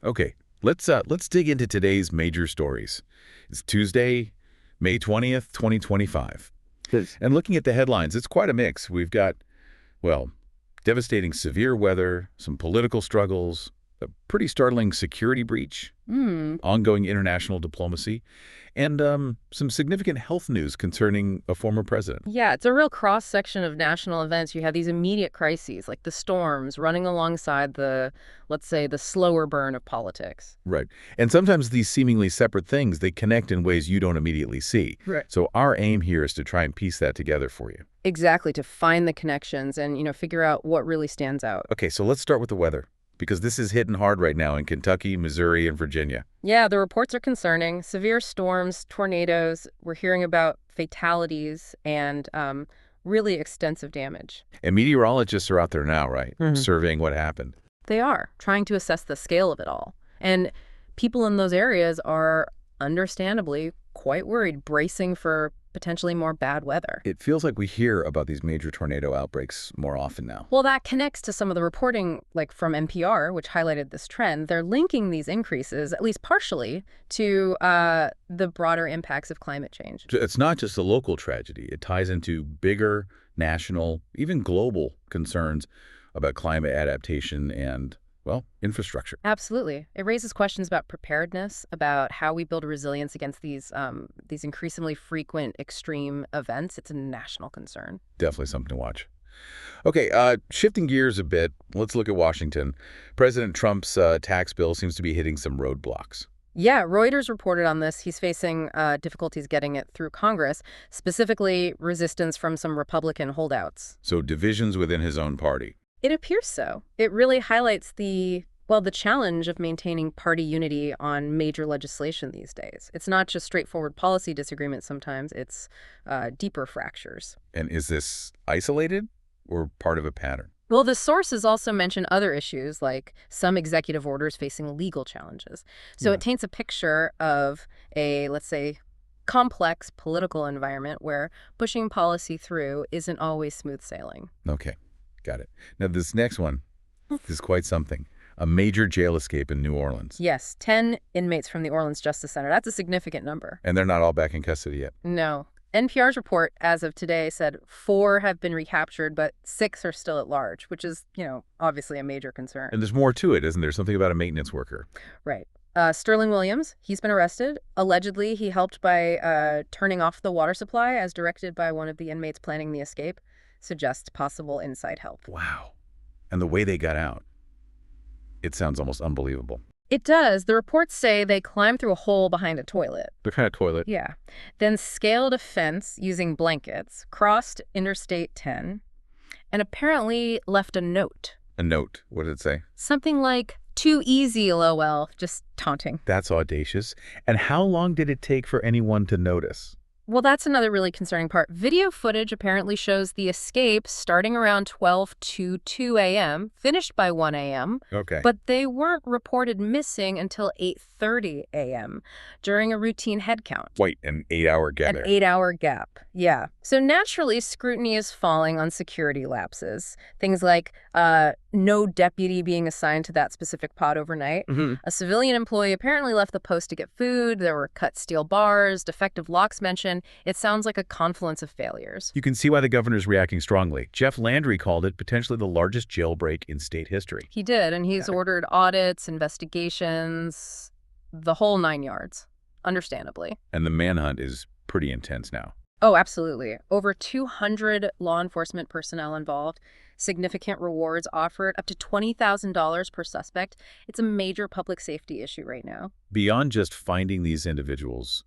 Okay, let's dig into today's major stories. It's Tuesday, May 20th, 2025. Yes. And looking at the headlines, it's quite a mix. We've got, well, devastating severe weather, some political struggles, a pretty startling security breach, ongoing international diplomacy, and some significant health news concerning a former president. Yeah, it's a real cross-section of national events. You have these immediate crises, like the storms running alongside the, let's say, the slower burn of politics. Right. And sometimes these seemingly separate things, they connect in ways you don't immediately see. Right. So our aim here is to try and piece that together for you. Exactly, to find the connections and, figure out what really stands out. Okay, so let's start with the weather, because this is hitting hard right now in Kentucky, Missouri, and Virginia. Yeah, the reports are concerning. Severe storms, tornadoes. We're hearing about fatalities and really extensive damage. And meteorologists are out there now, right? Mhm. Surveying what happened. They are trying to assess the scale of it all. And people in those areas are understandably quite worried, bracing for potentially more bad weather. It feels like we hear about these major tornado outbreaks more often now. Well, that connects to some of the reporting, like from NPR, which highlighted this trend. They're linking these increases, at least partially, to the broader impacts of climate change. It's not just a local tragedy. It ties into bigger national, even global concerns about climate adaptation and, well, infrastructure. Absolutely. It raises questions about preparedness, about how we build resilience against these increasingly frequent extreme events. It's a national concern. Definitely something to watch. Okay, shifting gears a bit, let's look at Washington. President Trump's tax bill seems to be hitting some roadblocks. Yeah, Reuters reported on this. He's facing difficulties getting it through Congress, specifically resistance from some Republican holdouts. So divisions within his own party. It appears so. It really highlights the challenge of maintaining party unity on major legislation these days. It's not just straightforward policy disagreements sometimes, it's deeper fractures. And is this isolated or part of a pattern? Well, the sources also mention other issues, like some executive orders facing legal challenges. So it paints a picture of a, let's say, complex political environment where pushing policy through isn't always smooth sailing. Okay, got it. Now this next one is quite something. A major jail escape in New Orleans. Yes, 10 inmates from the Orleans Justice Center. That's a significant number. And they're not all back in custody yet. No. NPR's report, as of today, said 4 have been recaptured, but 6 are still at large, which is, obviously a major concern. And there's more to it, isn't there? Something about a maintenance worker. Right. Sterling Williams, he's been arrested. Allegedly, he helped by turning off the water supply as directed by one of the inmates planning the escape. Suggests possible inside help. Wow. And the way they got out, it sounds almost unbelievable. It does. The reports say they climbed through a hole behind a toilet. The kind of toilet. Yeah. Then scaled a fence using blankets, crossed Interstate 10, and apparently left a note. A note. What did it say? Something like, "Too easy, lol," just taunting. That's audacious. And how long did it take for anyone to notice? Well, that's another really concerning part. Video footage apparently shows the escape starting around 12 to 2 a.m., finished by 1 a.m., Okay. but they weren't reported missing until 8:30 a.m. during a routine head count. Wait, an 8-hour gap An there. 8-hour gap, yeah. So naturally, scrutiny is falling on security lapses. Things like no deputy being assigned to that specific pod overnight. A civilian employee apparently left the post to get food. There were cut steel bars, defective locks mentioned. It sounds like a confluence of failures. You can see why the governor's reacting strongly. Jeff Landry called it potentially the largest jailbreak in state history. He did, and he's ordered audits, investigations, the whole 9 yards, understandably. And the manhunt is pretty intense now. Oh, absolutely. Over 200 law enforcement personnel involved, significant rewards offered, up to $20,000 per suspect. It's a major public safety issue right now. Beyond just finding these individuals,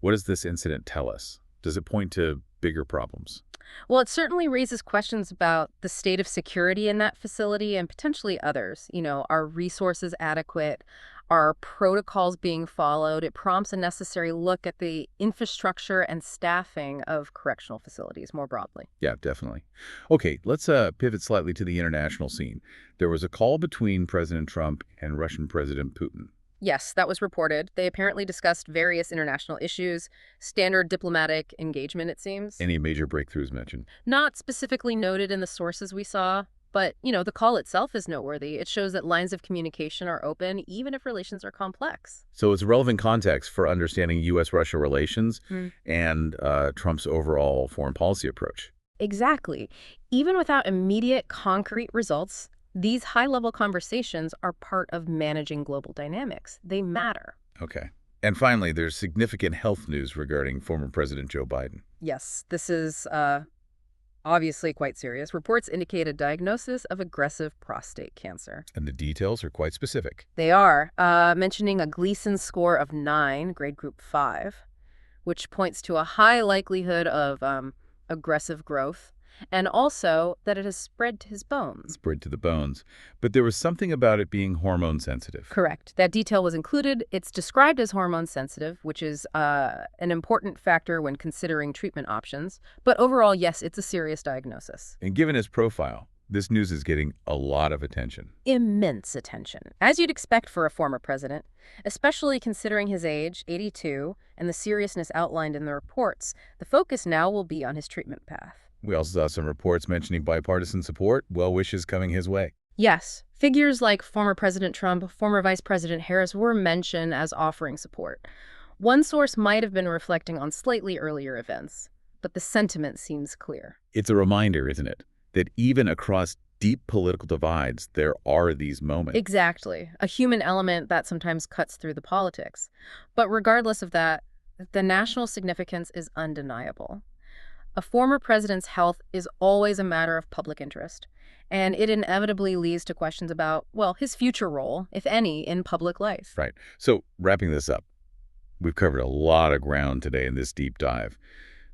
what does this incident tell us? Does it point to bigger problems? Well, it certainly raises questions about the state of security in that facility and potentially others. Are resources adequate? Are protocols being followed? It prompts a necessary look at the infrastructure and staffing of correctional facilities more broadly. Yeah, definitely. Okay, let's pivot slightly to the international scene. There was a call between President Trump and Russian President Putin. Yes, that was reported. They apparently discussed various international issues, standard diplomatic engagement, it seems. Any major breakthroughs mentioned? Not specifically noted in the sources we saw, But, the call itself is noteworthy. It shows that lines of communication are open, even if relations are complex. So it's relevant context for understanding U.S.-Russia relations Mm. and Trump's overall foreign policy approach. Exactly. Even without immediate concrete results, these high-level conversations are part of managing global dynamics. They matter. Okay. And finally, there's significant health news regarding former President Joe Biden. Yes, this is obviously quite serious. Reports indicate a diagnosis of aggressive prostate cancer. And the details are quite specific. They are, mentioning a Gleason score of 9, grade group 5, which points to a high likelihood of aggressive growth, and also that it has spread to his bones. Spread to the bones. But there was something about it being hormone sensitive. Correct. That detail was included. It's described as hormone sensitive, which is an important factor when considering treatment options. But overall, yes, it's a serious diagnosis. And given his profile, this news is getting a lot of attention. Immense attention, as you'd expect for a former president, especially considering his age, 82, and the seriousness outlined in the reports. The focus now will be on his treatment path. We also saw some reports mentioning bipartisan support, well wishes coming his way. Yes, figures like former President Trump, former Vice President Harris were mentioned as offering support. One source might have been reflecting on slightly earlier events, but the sentiment seems clear. It's a reminder, isn't it, that even across deep political divides, there are these moments. Exactly. A human element that sometimes cuts through the politics. But regardless of that, the national significance is undeniable. A former president's health is always a matter of public interest, and it inevitably leads to questions about, well, his future role, if any, in public life. Right. So wrapping this up, we've covered a lot of ground today in this deep dive.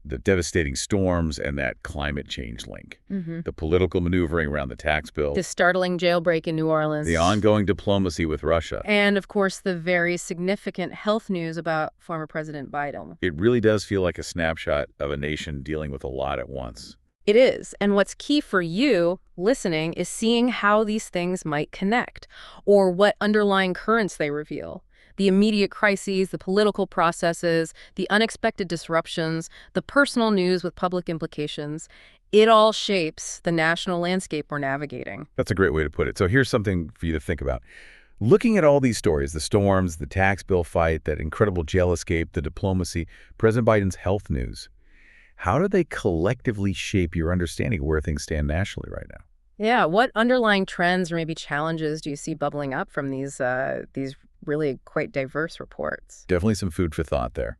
The devastating storms and that climate change link, the political maneuvering around the tax bill, The startling jailbreak in New Orleans. the ongoing diplomacy with Russia. And, of course, the very significant health news about former President Biden. It really does feel like a snapshot of a nation dealing with a lot at once. It is. And what's key for you listening is seeing how these things might connect or what underlying currents they reveal. The immediate crises, the political processes, the unexpected disruptions, the personal news with public implications. It all shapes the national landscape we're navigating. That's a great way to put it. So here's something for you to think about. Looking at all these stories, the storms, the tax bill fight, that incredible jail escape, the diplomacy, President Biden's health news, how do they collectively shape your understanding of where things stand nationally right now? Yeah, what underlying trends or maybe challenges do you see bubbling up from these really quite diverse reports? Definitely some food for thought there.